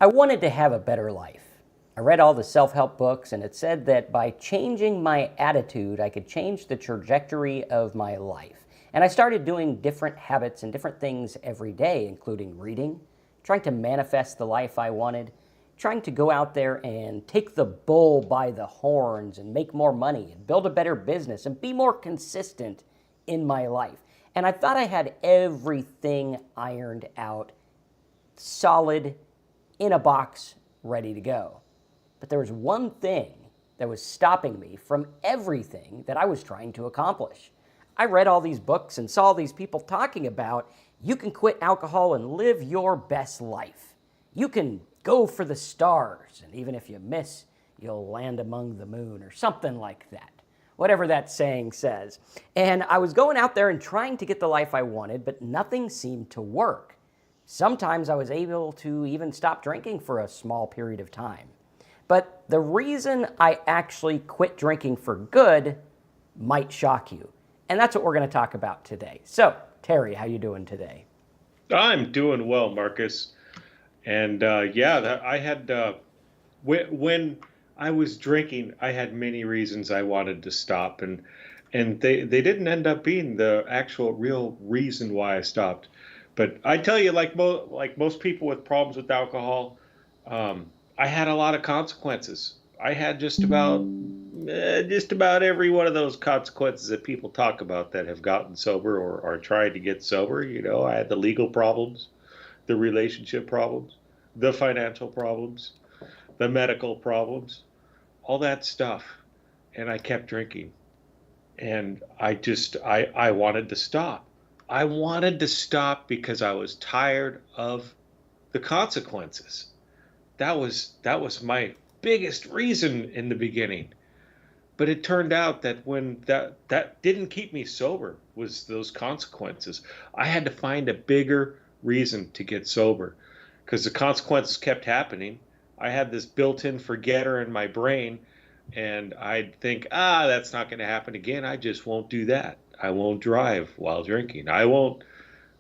I wanted to have a better life. I read all the self-help books, and it said that by changing my attitude, I could change the trajectory of my life. And I started doing different habits and different things every day, including reading, trying to manifest the life I wanted, trying to go out there and take the bull by the horns and make more money and build a better business and be more consistent in my life. And I thought I had everything ironed out, solid, in a box, ready to go. But there was one thing that was stopping me from everything that I was trying to accomplish. I read all these books and saw these people talking about you can quit alcohol and live your best life. You can go for the stars, and even if you miss, you'll land among the moon or something like that. Whatever that saying says. And I was going out there and trying to get the life I wanted, but nothing seemed to work. Sometimes I was able to even stop drinking for a small period of time. But the reason I actually quit drinking for good might shock you. And that's what we're going to talk about today. So, Terry, how you doing today? I'm doing well, Marcus. And I had when I was drinking, I had many reasons I wanted to stop, and they didn't end up being the actual real reason why I stopped. But I tell you, like most people with problems with alcohol, I had a lot of consequences. I had just about every one of those consequences that people talk about that have gotten sober or are trying to get sober. I had the legal problems, the relationship problems, the financial problems, the medical problems, all that stuff. And I kept drinking. And I wanted to stop. I wanted to stop because I was tired of the consequences. That was my biggest reason in the beginning. But it turned out that when that didn't keep me sober was those consequences. I had to find a bigger reason to get sober because the consequences kept happening. I had this built-in forgetter in my brain, and I'd think, that's not going to happen again. I just won't do that. I won't drive while drinking. I won't.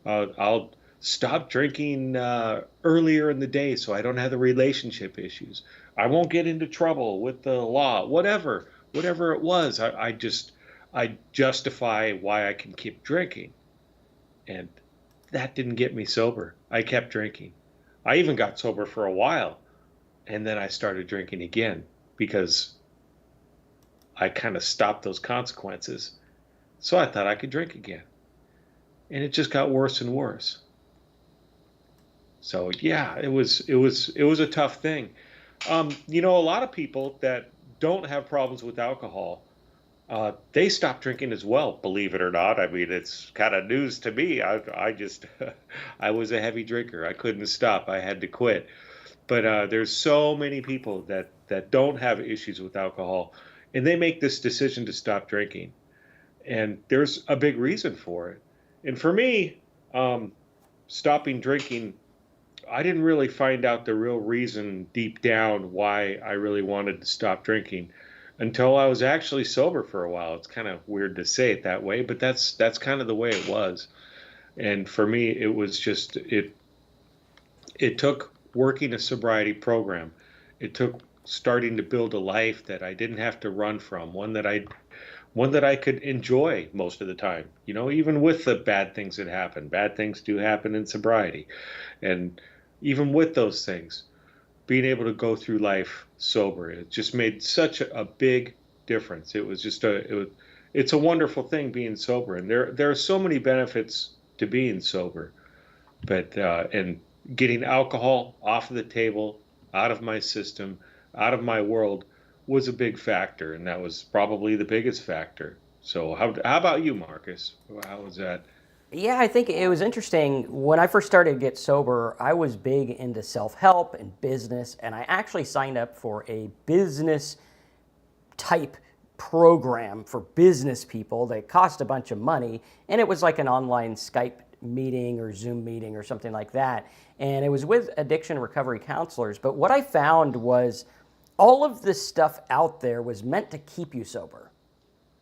I'll stop drinking earlier in the day so I don't have the relationship issues. I won't get into trouble with the law. Whatever it was, I justify why I can keep drinking, and that didn't get me sober. I kept drinking. I even got sober for a while, and then I started drinking again because I kind of stopped those consequences. So I thought I could drink again. And it just got worse and worse. So yeah, it was a tough thing. A lot of people that don't have problems with alcohol, they stop drinking as well, believe it or not. I mean, it's kind of news to me. I just I was a heavy drinker. I couldn't stop. I had to quit. But there's so many people that don't have issues with alcohol, and they make this decision to stop drinking. And there's a big reason for it. And for me, stopping drinking, I didn't really find out the real reason deep down why I really wanted to stop drinking until I was actually sober for a while. It's kind of weird to say it that way, but that's kind of the way it was. And for me, it was just it took working a sobriety program. It took starting to build a life that I didn't have to run from, one that I could enjoy most of the time, even with the bad things that happen. Bad things do happen in sobriety. And even with those things, being able to go through life sober, it just made such a big difference. It's a wonderful thing being sober. And there are so many benefits to being sober, and getting alcohol off of the table, out of my system, out of my world was a big factor, and that was probably the biggest factor. So how about you, Marcus? How was that? Yeah, I think it was interesting. When I first started to get sober, I was big into self-help and business, and I actually signed up for a business type program for business people that cost a bunch of money, and it was like an online Skype meeting or Zoom meeting or something like that. And it was with addiction recovery counselors. But what I found was all of this stuff out there was meant to keep you sober,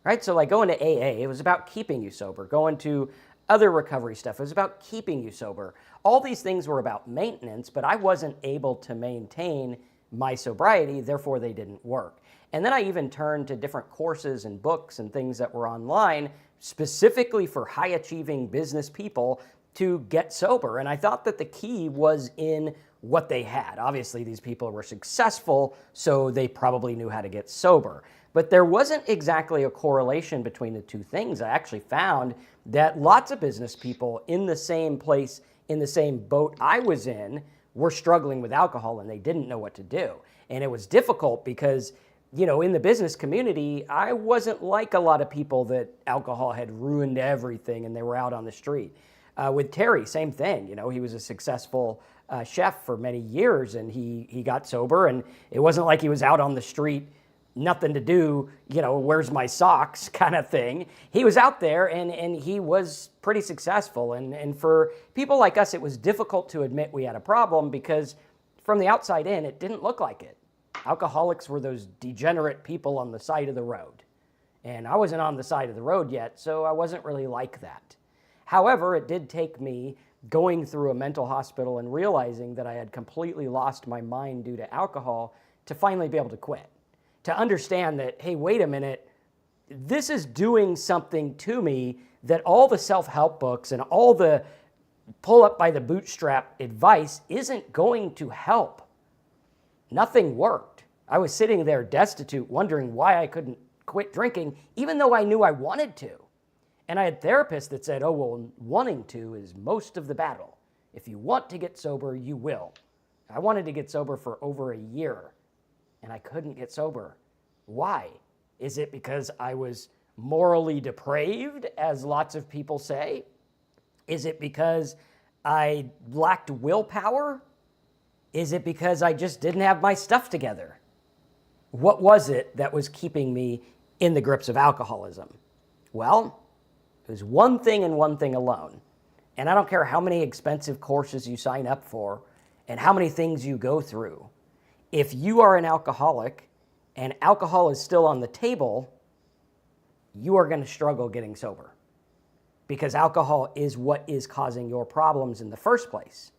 right? So like going to AA, it was about keeping you sober. Going to other recovery stuff. It was about keeping you sober. All these things were about maintenance, but I wasn't able to maintain my sobriety, therefore they didn't work. And then I even turned to different courses and books and things that were online specifically for high achieving business people to get sober. And I thought that the key was in what they had. Obviously, these people were successful, so they probably knew how to get sober. But there wasn't exactly a correlation between the two things. I actually found that lots of business people in the same place, in the same boat I was in, were struggling with alcohol and they didn't know what to do. And it was difficult because, you know, in the business community, I wasn't like a lot of people that alcohol had ruined everything and they were out on the street. With Terry, same thing. You know, he was a successful chef for many years and he got sober, and it wasn't like he was out on the street, nothing to do, you know, where's my socks kind of thing. He was out there and he was pretty successful. And for people like us, it was difficult to admit we had a problem because from the outside in, it didn't look like it. Alcoholics were those degenerate people on the side of the road. And I wasn't on the side of the road yet, so I wasn't really like that. However, it did take me going through a mental hospital and realizing that I had completely lost my mind due to alcohol to finally be able to quit. To understand that, hey, wait a minute, this is doing something to me that all the self-help books and all the pull up by the bootstrap advice isn't going to help. Nothing worked. I was sitting there destitute, wondering why I couldn't quit drinking, even though I knew I wanted to. And I had therapists that said, oh, well, wanting to is most of the battle. If you want to get sober, you will. I wanted to get sober for over a year, and I couldn't get sober. Why? Is it because I was morally depraved, as lots of people say? Is it because I lacked willpower? Is it because I just didn't have my stuff together? What was it that was keeping me in the grips of alcoholism? Well, it was one thing and one thing alone. And I don't care how many expensive courses you sign up for and how many things you go through. If you are an alcoholic and alcohol is still on the table, you are going to struggle getting sober because alcohol is what is causing your problems in the first place.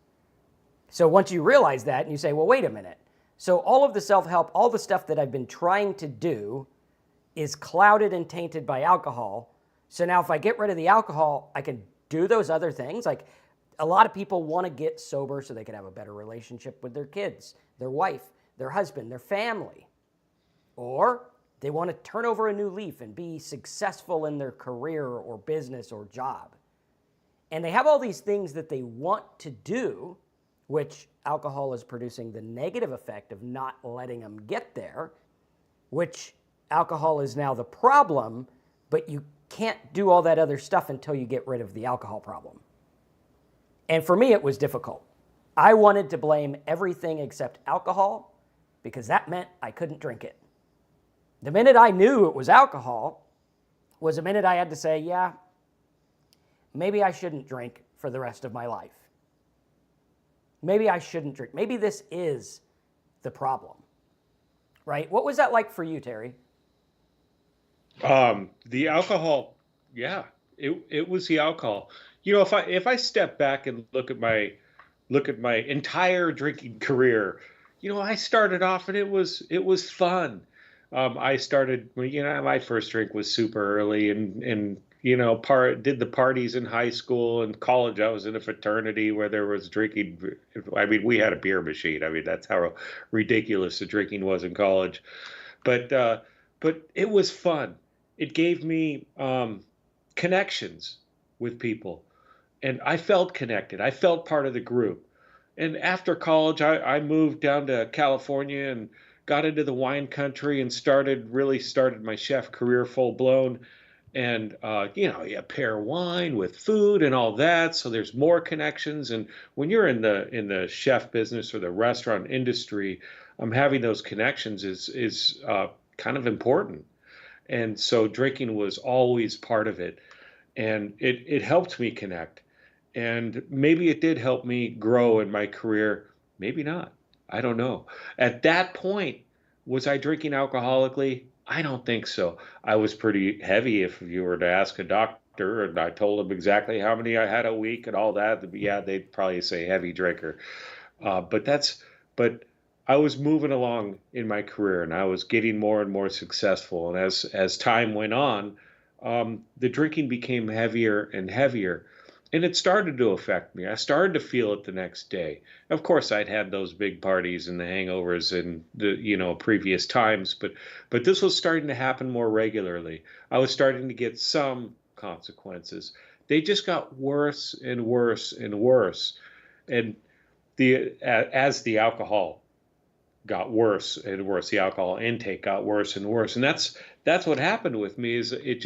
So once you realize that and you say, well, wait a minute. So all of the self-help, all the stuff that I've been trying to do is clouded and tainted by alcohol. So now if I get rid of the alcohol, I can do those other things. Like a lot of people want to get sober so they can have a better relationship with their kids, their wife, their husband, their family. Or they want to turn over a new leaf and be successful in their career or business or job. And they have all these things that they want to do, which alcohol is producing the negative effect of not letting them get there, which alcohol is now the problem, but you can't do all that other stuff until you get rid of the alcohol problem. And for me, it was difficult. I wanted to blame everything except alcohol because that meant I couldn't drink it. The minute I knew it was alcohol was the minute I had to say, yeah, maybe I shouldn't drink for the rest of my life. Maybe I shouldn't drink. Maybe this is the problem, right? What was that like for you, Terry? The alcohol, yeah, it was the alcohol. You know, if I step back and look at my entire drinking career, you know, I started off and it was fun. I started, you know, my first drink was super early and you know, did the parties in high school and college. I was in a fraternity where there was drinking. I mean, we had a beer machine. I mean, that's how ridiculous the drinking was in college. But it was fun. It gave me connections with people, and I felt connected. I felt part of the group. And after college, I moved down to California and got into the wine country and really started my chef career full blown. And you know, you pair wine with food and all that, so there's more connections. And when you're in the chef business or the restaurant industry, having those connections is kind of important. And so drinking was always part of it, and it helped me connect. And maybe it did help me grow in my career. Maybe not. I don't know. At that point, was I drinking alcoholically? I don't think so. I was pretty heavy if you were to ask a doctor doctor and I told them exactly how many I had a week and all that, yeah, they'd probably say heavy drinker. But but I was moving along in my career and I was getting more and more successful. And as time went on, the drinking became heavier and heavier. And it started to affect me. I started to feel it the next day. Of course, I'd had those big parties and the hangovers in the, previous times, but this was starting to happen more regularly. I was starting to get some consequences. They just got worse and worse and worse. And as the alcohol got worse and worse, the alcohol intake got worse and worse, and that's what happened with me. Is it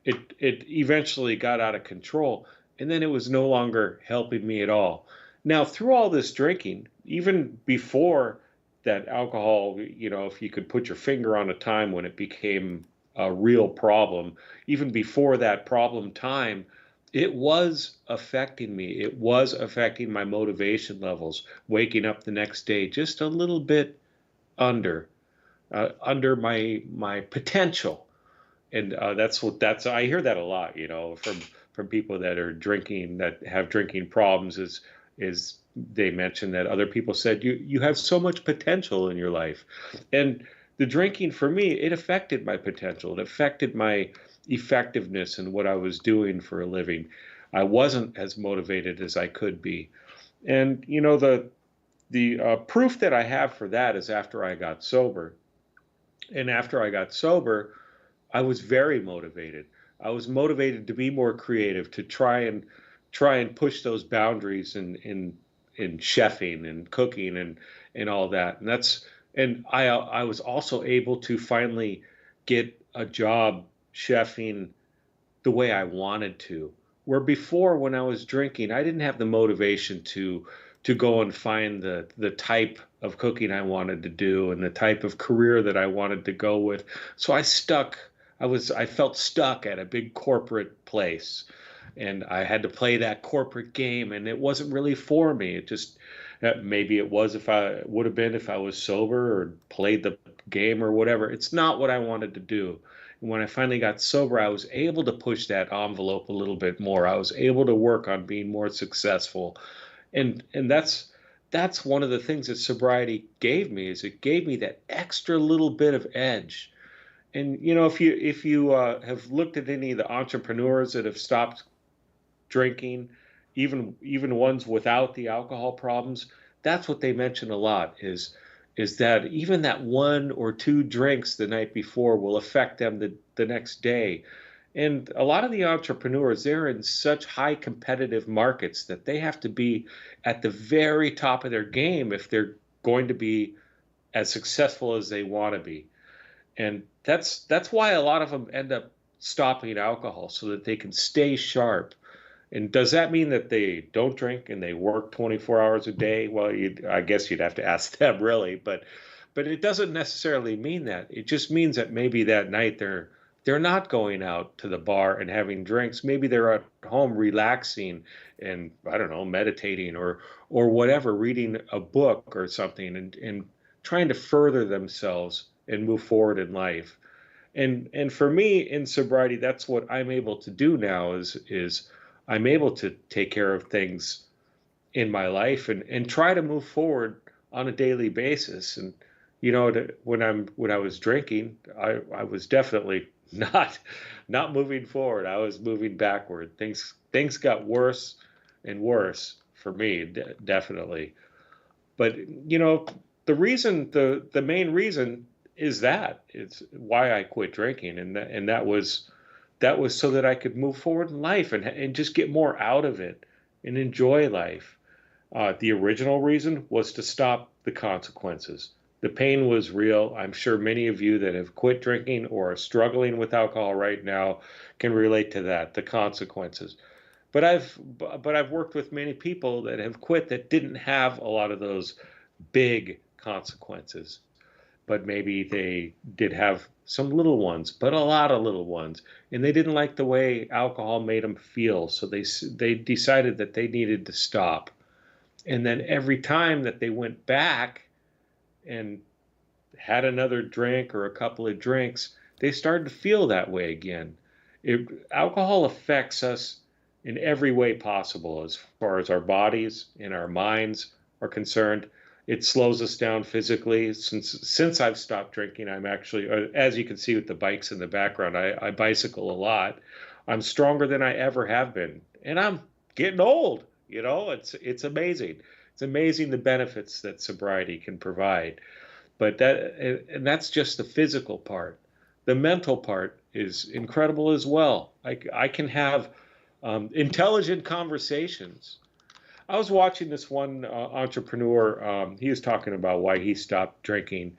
eventually got out of control, and then it was no longer helping me at all. Now, through all this drinking, even before that alcohol, if you could put your finger on a time when it became a real problem, even before that problem time, it was affecting me. It was affecting my motivation levels, waking up the next day just a little bit under under my potential. And that's I hear that a lot, from people that are drinking, that have drinking problems, is they mention that other people said you have so much potential in your life. And the drinking for me, it affected my potential. It affected my effectiveness in what I was doing for a living. I wasn't as motivated as I could be. And the proof that I have for that is after I got sober. And after I got sober, I was very motivated. I was motivated to be more creative, to try and push those boundaries in chefing and cooking and all that. And I was also able to finally get a job chefing the way I wanted to. Where before, when I was drinking, I didn't have the motivation to go and find the type of cooking I wanted to do and the type of career that I wanted to go with. So I felt stuck at a big corporate place, and I had to play that corporate game, and it wasn't really for me. It just maybe it was if I would have been if I was sober or played the game or whatever. It's not what I wanted to do. And when I finally got sober, I was able to push that envelope a little bit more. I was able to work on being more successful, and that's one of the things that sobriety gave me. Is it gave me that extra little bit of edge. And if you have looked at any of the entrepreneurs that have stopped drinking, even ones without the alcohol problems, that's what they mention a lot. Is that even that one or two drinks the night before will affect them the next day. And a lot of the entrepreneurs, they're in such high competitive markets that they have to be at the very top of their game if they're going to be as successful as they want to be. And that's why a lot of them end up stopping alcohol so that they can stay sharp. And does that mean that they don't drink and they work 24 hours a day? Well, I guess you'd have to ask them really, but it doesn't necessarily mean that. It just means that maybe that night they're not going out to the bar and having drinks. Maybe they're at home relaxing and I don't know, meditating or whatever, reading a book or something and trying to further themselves and move forward in life. And for me in sobriety, that's what I'm able to do now is I'm able to take care of things in my life and try to move forward on a daily basis. And when I was drinking, I was definitely not moving forward. I was moving backward. Things got worse and worse for me, definitely. But the main reason is that it's why I quit drinking, and that was so that I could move forward in life and just get more out of it and enjoy life. The original reason was to stop the consequences. The pain was real. I'm sure many of you that have quit drinking or are struggling with alcohol right now can relate to that, the consequences. But I've worked with many people that have quit that didn't have a lot of those big consequences, but maybe they did have some little ones, but a lot of little ones, and they didn't like the way alcohol made them feel, so they decided that they needed to stop. And then every time that they went back and had another drink or a couple of drinks, they started to feel that way again. Alcohol affects us in every way possible as far as our bodies and our minds are concerned. It slows us down physically. Since I've stopped drinking, I'm actually, as you can see with the bikes in the background, I bicycle a lot. I'm stronger than I ever have been, and I'm getting old. It's amazing. It's amazing the benefits that sobriety can provide. But that's just the physical part. The mental part is incredible as well. I can have intelligent conversations. I was watching this one entrepreneur. He was talking about why he stopped drinking,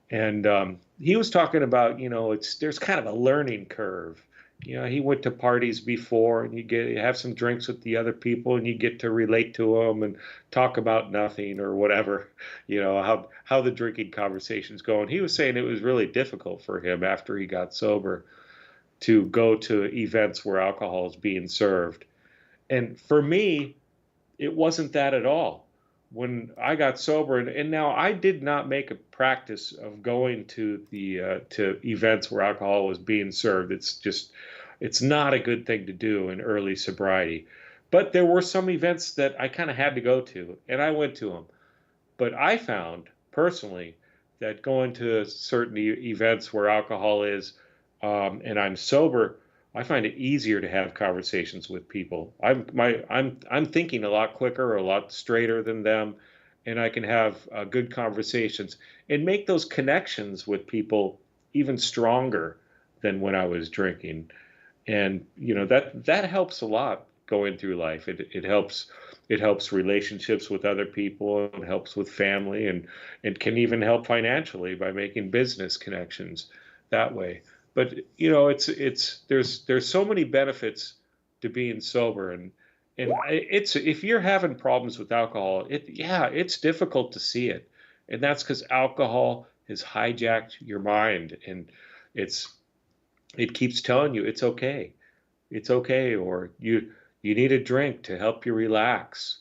and he was talking about, there's kind of a learning curve. He went to parties before, and you have some drinks with the other people, and you get to relate to them and talk about nothing or whatever. How the drinking conversations go. And he was saying it was really difficult for him after he got sober to go to events where alcohol is being served. And for me, it wasn't that at all. When I got sober, and now I did not make a practice of going to the to events where alcohol was being served. It's not a good thing to do in early sobriety. But there were some events that I kind of had to go to, and I went to them. But I found personally that going to certain events where alcohol is, and I'm sober, I find it easier to have conversations with people. I'm thinking a lot quicker, a lot straighter than them, and I can have good conversations and make those connections with people even stronger than when I was drinking. And that helps a lot going through life. It helps relationships with other people, and helps with family, and it can even help financially by making business connections that way. But there's so many benefits to being sober, and it's if you're having problems with alcohol, it's difficult to see it, and that's because alcohol has hijacked your mind, and it keeps telling you it's okay, or you need a drink to help you relax,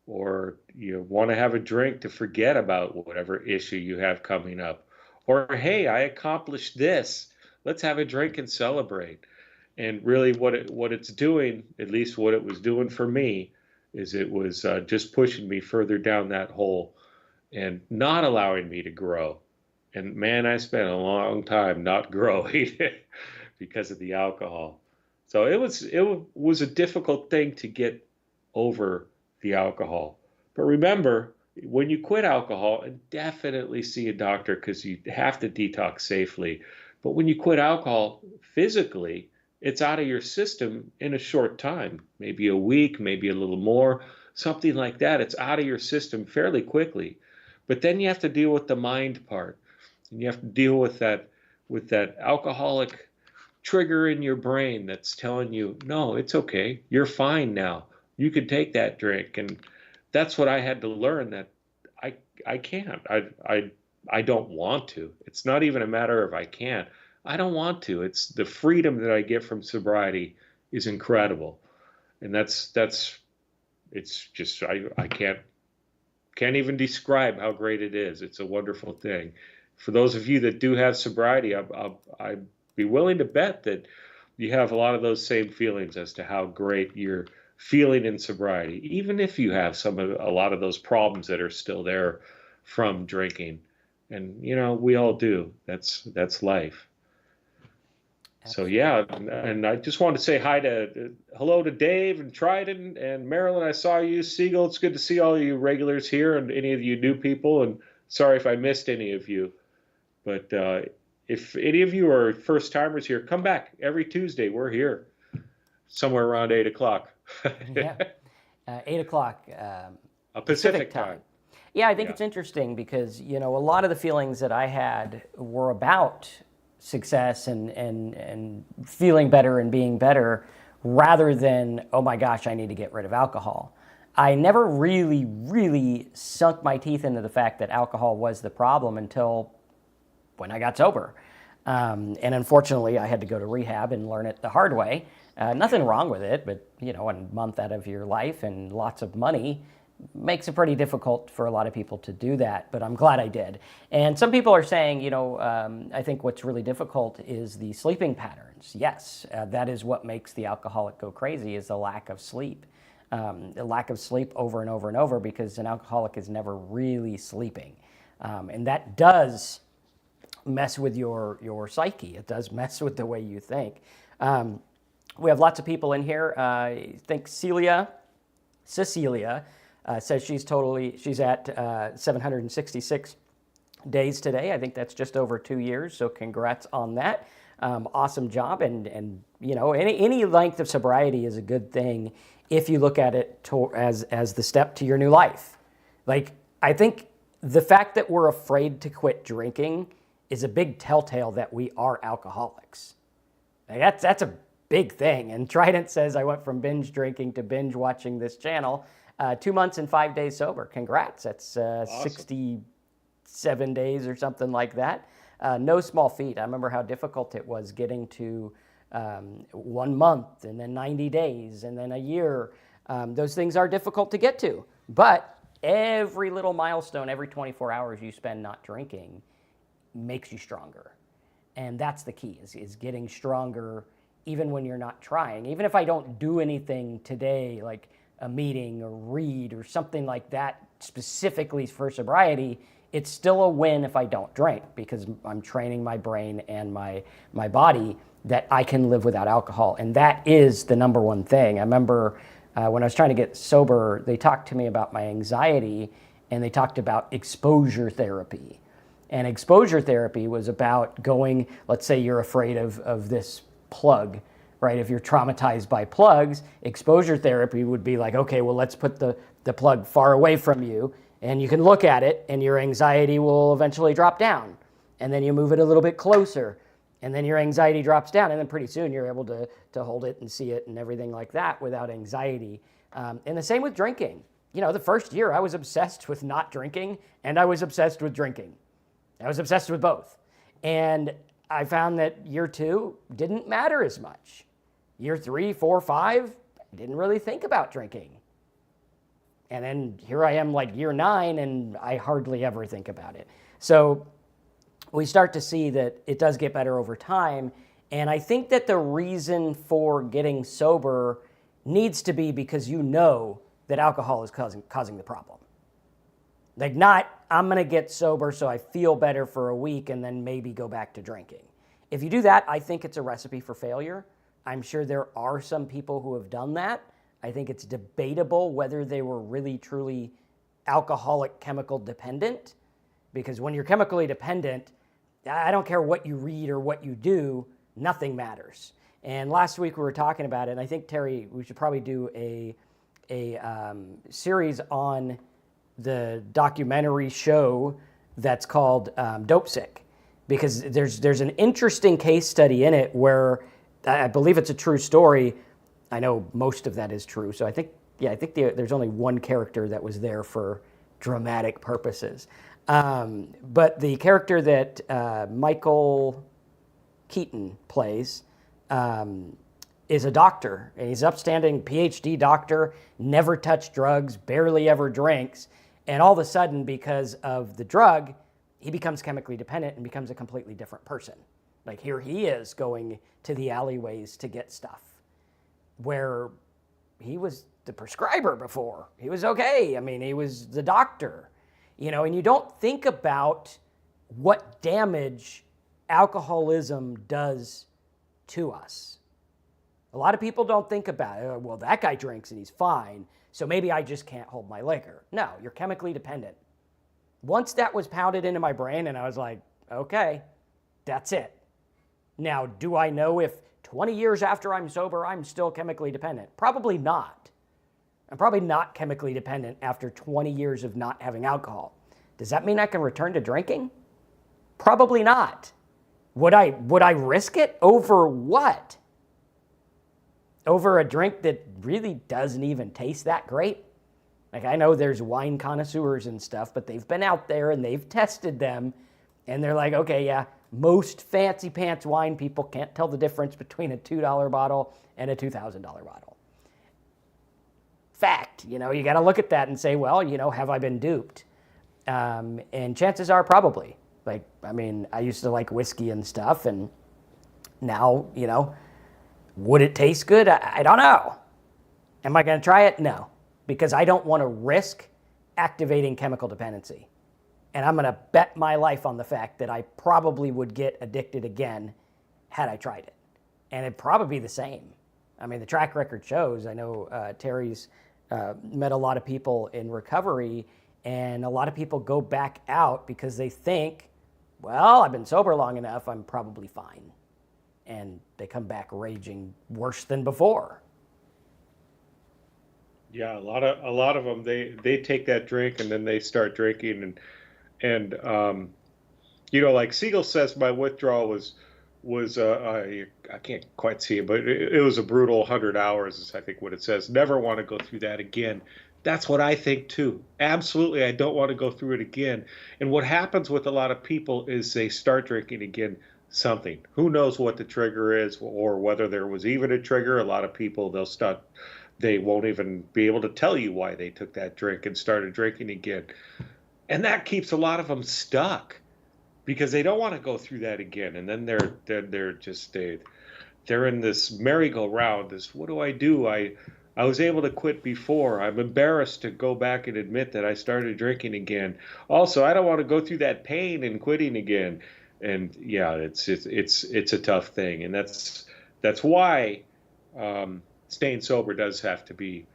or you want to have a drink to forget about whatever issue you have coming up, or hey, I accomplished this. Let's have a drink and celebrate. And really, what it's doing, at least what it was doing for me, is it was just pushing me further down that hole and not allowing me to grow. And man, I spent a long time not growing because of the alcohol. So it was a difficult thing to get over the alcohol. But remember, when you quit alcohol, definitely see a doctor because you have to detox safely. But when you quit alcohol physically, it's out of your system in a short time, maybe a week, maybe a little more, something like that. It's out of your system fairly quickly. But then you have to deal with the mind part, and you have to deal with that alcoholic trigger in your brain that's telling you, no, it's okay. You're fine now. You can take that drink. And that's what I had to learn, that I can't. I don't want to. It's not even a matter of I can't. I don't want to. It's the freedom that I get from sobriety is incredible. And it's just I can't even describe how great it is. It's a wonderful thing. For those of you that do have sobriety, I'd be willing to bet that you have a lot of those same feelings as to how great you're feeling in sobriety, even if you have a lot of those problems that are still there from drinking. And we all do. That's life. So yeah, and I just wanted to say hello to Dave and Trident and Marilyn. I saw you, Siegel. It's good to see all you regulars here and any of you new people. And sorry if I missed any of you, but if any of you are first timers here, come back every Tuesday. We're here somewhere around 8 o'clock. Yeah, 8 o'clock Pacific time. Yeah, I think it's interesting because a lot of the feelings that I had were about success and feeling better and being better, rather than, oh my gosh, I need to get rid of alcohol. I never really, really sunk my teeth into the fact that alcohol was the problem until when I got sober. And unfortunately, I had to go to rehab and learn it the hard way. Nothing wrong with it, but a month out of your life and lots of money makes it pretty difficult for a lot of people to do that, but I'm glad I did. And some people are saying, I think what's really difficult is the sleeping patterns. Yes, that is what makes the alcoholic go crazy, is the lack of sleep. The lack of sleep over and over and over, because an alcoholic is never really sleeping. And that does mess with your psyche. It does mess with the way you think. We have lots of people in here. I think Cecilia says she's at 766 days today. I think that's just over 2 years, so congrats on that. Awesome job, and any length of sobriety is a good thing if you look at it as the step to your new life. Like, I think the fact that we're afraid to quit drinking is a big telltale that we are alcoholics. Like, that's a big thing. And Trident says, I went from binge drinking to binge watching this channel. 2 months and 5 days sober. Congrats. That's awesome. 67 days or something like that. No small feat. I remember how difficult it was getting to 1 month, and then 90 days, and then a year. Those things are difficult to get to. But every little milestone, every 24 hours you spend not drinking makes you stronger. And that's the key, is getting stronger even when you're not trying. Even if I don't do anything today, like a meeting or read or something like that specifically for sobriety, it's still a win if I don't drink, because I'm training my brain and my body that I can live without alcohol. And that is the number one thing. I remember when I was trying to get sober, they talked to me about my anxiety, and they talked about exposure therapy. And exposure therapy was about going, let's say you're afraid of this plug, right? If you're traumatized by plugs, exposure therapy would be like, okay, well, let's put the plug far away from you, and you can look at it, and your anxiety will eventually drop down. And then you move it a little bit closer, and then your anxiety drops down, and then pretty soon you're able to hold it and see it and everything like that without anxiety. And the same with drinking. The first year I was obsessed with not drinking, and I was obsessed with drinking. I was obsessed with both. And I found that year 2 didn't matter as much. Year 3, 4, 5, I didn't really think about drinking. And then here I am like year 9, and I hardly ever think about it. So we start to see that it does get better over time. And I think that the reason for getting sober needs to be because you know that alcohol is causing the problem. Like, not, I'm going to get sober so I feel better for a week and then maybe go back to drinking. If you do that, I think it's a recipe for failure. I'm sure there are some people who have done that. I think it's debatable whether they were really, truly alcoholic chemical dependent. Because when you're chemically dependent, I don't care what you read or what you do, nothing matters. And last week we were talking about it, and I think, Terry, we should probably do a series on the documentary show that's called Dope Sick, because there's an interesting case study in it where I believe it's a true story. I know most of that is true, so I think there's only one character that was there for dramatic purposes. But the character that Michael Keaton plays is a doctor, and he's an upstanding PhD doctor, never touched drugs, barely ever drinks. And all of a sudden, because of the drug, he becomes chemically dependent and becomes a completely different person. Like, here he is going to the alleyways to get stuff, where he was the prescriber before. He was okay. I mean, he was the doctor, and you don't think about what damage alcoholism does to us. A lot of people don't think about it. Well, that guy drinks and he's fine, so maybe I just can't hold my liquor. No, you're chemically dependent. Once that was pounded into my brain and I was like, okay, that's it. Now, do I know if 20 years after I'm sober, I'm still chemically dependent? Probably not. I'm probably not chemically dependent after 20 years of not having alcohol. Does that mean I can return to drinking? Probably not. Would I risk it? Over what? Over a drink that really doesn't even taste that great? Like, I know there's wine connoisseurs and stuff, but they've been out there and they've tested them, and they're like, okay, yeah, most fancy pants wine people can't tell the difference between a $2 bottle and a $2,000 bottle. fact. You know, you got to look at that and say, well, you know, have I been duped? And chances are probably. Like, I mean, I used to like whiskey and stuff, and now, you know, would it taste good? I don't know. Am I going to try it? No, because I don't want to risk activating chemical dependency. And I'm going to bet my life on the fact that I probably would get addicted again had I tried it. And it'd probably be the same. I mean, the track record shows. I know Terry's met a lot of people in recovery, and a lot of people go back out because they think, well, I've been sober long enough, I'm probably fine. And they come back raging worse than before. Yeah, a lot of them they take that drink and then they start drinking and you know, like Siegel says, my withdrawal was I can't quite see it, but it was a brutal 100 hours is I think what it says. Never want to go through that again. That's what I think too. Absolutely, I don't want to go through it again. And what happens with a lot of people is they start drinking again something. Who knows what the trigger is or whether there was even a trigger. A lot of people they won't even be able to tell you why they took that drink and started drinking again. And that keeps a lot of them stuck because they don't want to go through that again. And then they're in this merry-go-round. This, what do I do? I was able to quit before. I'm embarrassed to go back and admit that I started drinking again. Also, I don't want to go through that pain in quitting again. And yeah, it's a tough thing. And that's why staying sober does have to be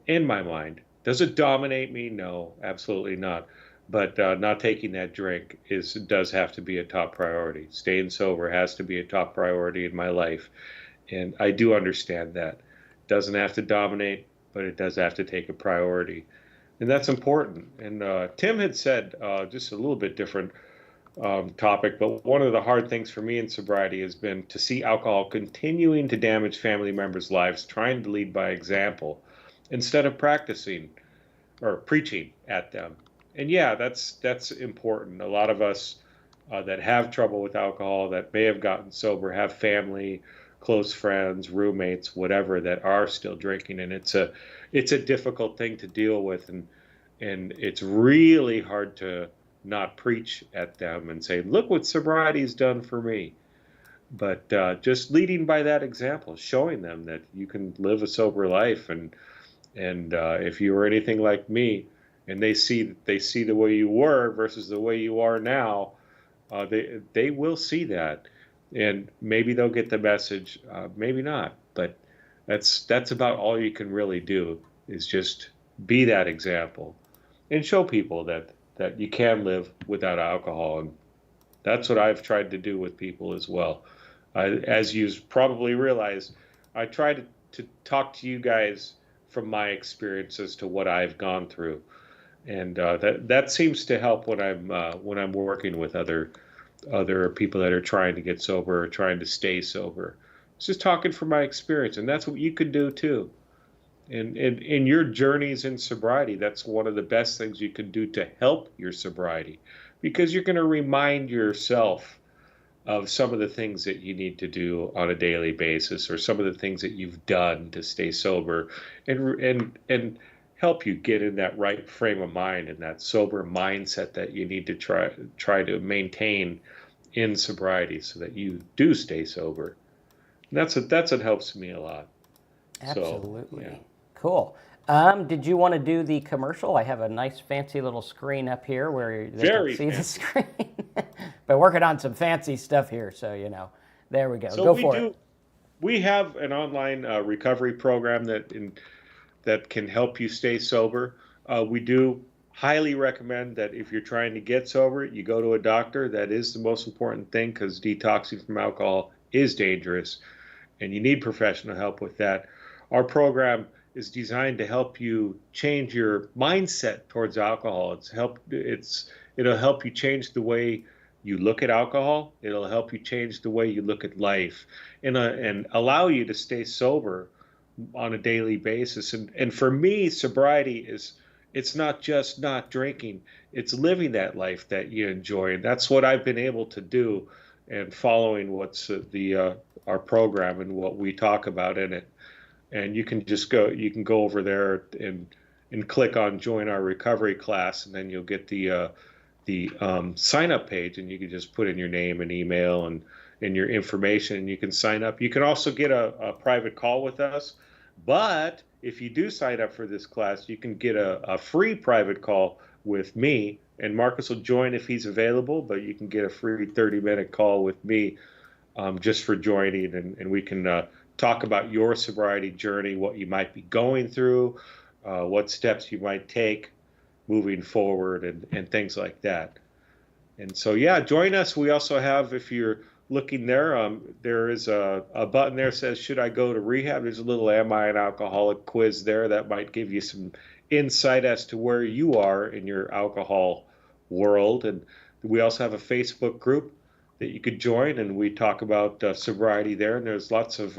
in my mind. Does it dominate me? No, absolutely not. But not taking that drink does have to be a top priority. Staying sober has to be a top priority in my life. And I do understand that. Doesn't have to dominate, but it does have to take a priority. And that's important. And Tim had said, just a little bit different topic, but one of the hard things for me in sobriety has been to see alcohol continuing to damage family members' lives, trying to lead by example instead of practicing or preaching at them. And yeah, that's important. A lot of us that have trouble with alcohol, that may have gotten sober, have family, close friends, roommates, whatever, that are still drinking, and it's a difficult thing to deal with, and it's really hard to not preach at them and say, look what sobriety's done for me. But just leading by that example, showing them that you can live a sober life, and if you were anything like me, and they see the way you were versus the way you are now, they will see that, and maybe they'll get the message, maybe not. But that's about all you can really do, is just be that example and show people that you can live without alcohol. And that's what I've tried to do with people as well. As you probably realize, I try to talk to you guys from my experience as to what I've gone through, and that seems to help when I'm working with other people that are trying to get sober or trying to stay sober. It's just talking from my experience, and that's what you can do too. And in your journeys in sobriety, that's one of the best things you can do to help your sobriety, because you're going to remind yourself of some of the things that you need to do on a daily basis, or some of the things that you've done to stay sober, and help you get in that right frame of mind and that sober mindset that you need to try to maintain in sobriety so that you do stay sober. And that's what helps me a lot. Absolutely. So, yeah. Cool. Did you want to do the commercial? I have a nice fancy little screen up here where they can see the screen. But working on some fancy stuff here, so there we go. So Go for it. We have an online recovery program that can help you stay sober. We do highly recommend that if you're trying to get sober, you go to a doctor. That is the most important thing, because detoxing from alcohol is dangerous, and you need professional help with that. Our program is designed to help you change your mindset towards alcohol. It'll help you change the way you look at alcohol. It'll help you change the way you look at life, and allow you to stay sober on a daily basis. And for me, sobriety it's not just not drinking, it's living that life that you enjoy. And that's what I've been able to do, and following what's our program and what we talk about in it. and you can go over there and click on join our recovery class, and then you'll get the sign up page, and you can just put in your name and email and your information, and you can sign up. You can also get a private call with us, but if you do sign up for this class, you can get a free private call with me, and Marcus will join if he's available, but you can get a free 30-minute call with me just for joining, and we can talk about your sobriety journey, what you might be going through, what steps you might take moving forward, and things like that. And so, yeah, join us. We also have, if you're looking there, there is a button there that says, should I go to rehab? There's a little Am I an Alcoholic quiz there that might give you some insight as to where you are in your alcohol world. And we also have a Facebook group that you could join, and we talk about sobriety there. And there's lots of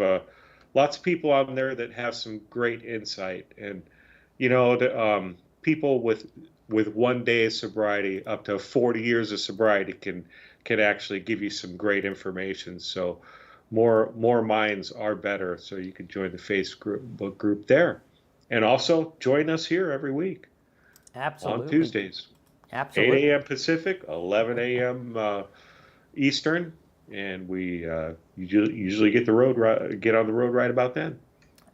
people on there that have some great insight. And people with 1 day of sobriety up to 40 years of sobriety can actually give you some great information. So more minds are better. So you can join the Facebook group there, and also join us here every week. Absolutely. On Tuesdays. Absolutely. 8 a.m. Pacific, 11 a.m. Eastern, and we usually get on the road right about then.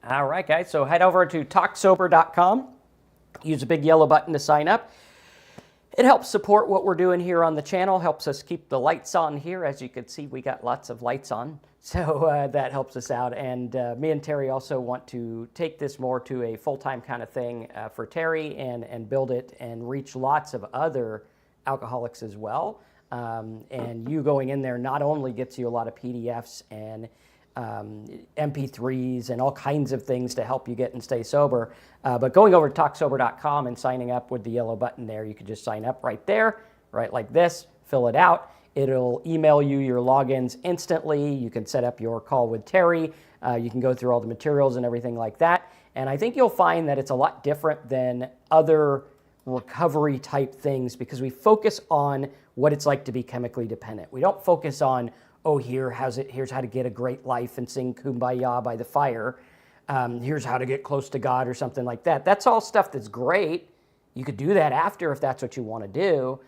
All right, guys. So head over to talksober.com. Use the big yellow button to sign up. It helps support what we're doing here on the channel, helps us keep the lights on here. As you can see, we got lots of lights on, so that helps us out. And me and Terry also want to take this more to a full-time kind of thing for Terry and build it and reach lots of other alcoholics as well. And you going in there not only gets you a lot of PDFs and MP3s and all kinds of things to help you get and stay sober. But going over to talksober.com and signing up with the yellow button there, you can just sign up right there, right like this, fill it out. It'll email you your logins instantly. You can set up your call with Terry. You can go through all the materials and everything like that. And I think you'll find that it's a lot different than other recovery type things because we focus on what it's like to be chemically dependent. We don't focus on, oh, here's how to get a great life and sing Kumbaya by the fire. Here's how to get close to God or something like that. That's all stuff that's great. You could do that after if that's what you want to do.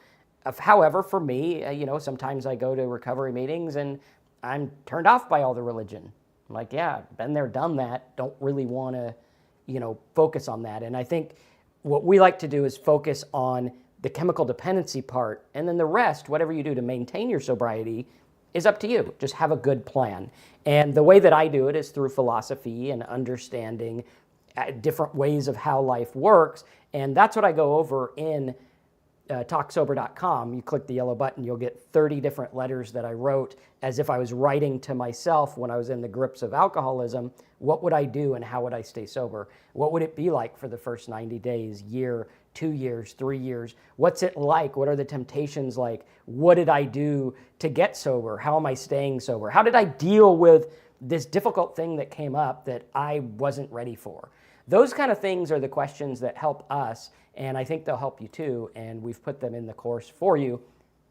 However, for me, sometimes I go to recovery meetings and I'm turned off by all the religion. I'm like, yeah, been there, done that. Don't really want to, focus on that. And I think what we like to do is focus on the chemical dependency part, and then the rest, whatever you do to maintain your sobriety, is up to you. Just have a good plan. And the way that I do it is through philosophy and understanding different ways of how life works. And that's what I go over in talksober.com. You click the yellow button, you'll get 30 different letters that I wrote as if I was writing to myself when I was in the grips of alcoholism. What would I do and how would I stay sober? What would it be like for the first 90 days, year, 2 years, 3 years? What's it like? What are the temptations like? What did I do to get sober? How am I staying sober? How did I deal with this difficult thing that came up that I wasn't ready for? Those kind of things are the questions that help us, and I think they'll help you too, and we've put them in the course for you,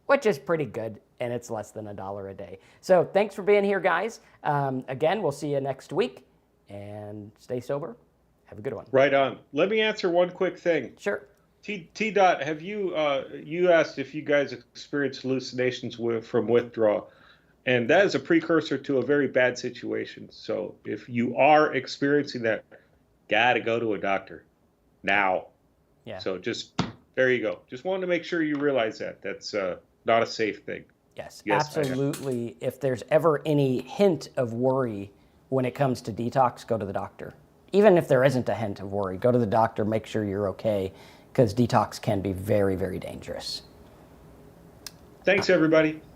which is pretty good, and it's less than $1 a day. So thanks for being here, guys. Again, we'll see you next week, and stay sober. Have a good one. Right on. Let me answer one quick thing. Sure. T. Dot, have you you asked if you guys experience hallucinations from withdrawal, and that is a precursor to a very bad situation. So if you are experiencing that, gotta go to a doctor now. Yeah. So there you go. Just wanted to make sure you realize that that's not a safe thing. Yes, absolutely. If there's ever any hint of worry when it comes to detox, go to the doctor. Even if there isn't a hint of worry, go to the doctor, make sure you're okay, because detox can be very, very dangerous. Thanks, everybody.